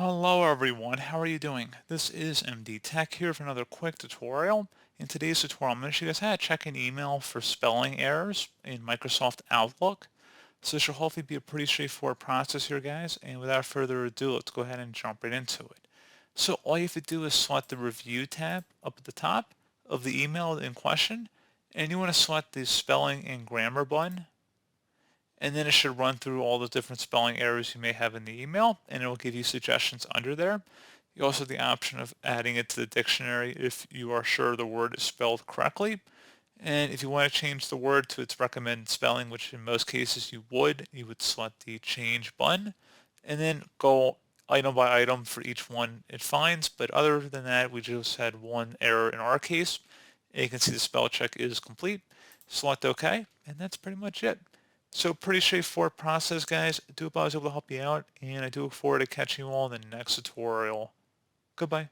Hello everyone, how are you doing? This is MD Tech here for another quick tutorial. In today's tutorial, I'm going to show you guys how to check an email for spelling errors in Microsoft Outlook. So this should hopefully be a pretty straightforward process here, guys. And without further ado, let's go ahead and jump right into it. So all you have to do is select the Review tab up at the top of the email in question, and you want to select the Spelling and Grammar button, and then it should run through all the different spelling errors you may have in the email, and it will give you suggestions under there. You also have the option of adding it to the dictionary if you are sure the word is spelled correctly. And if you want to change the word to its recommended spelling, which in most cases you would select the change button and then go item by item for each one it finds. But other than that, we just had one error in our case. And you can see the spell check is complete. Select OK, and that's pretty much it. So pretty straightforward process, guys. I do hope I was able to help you out, and I do look forward to catching you all in the next tutorial. Goodbye.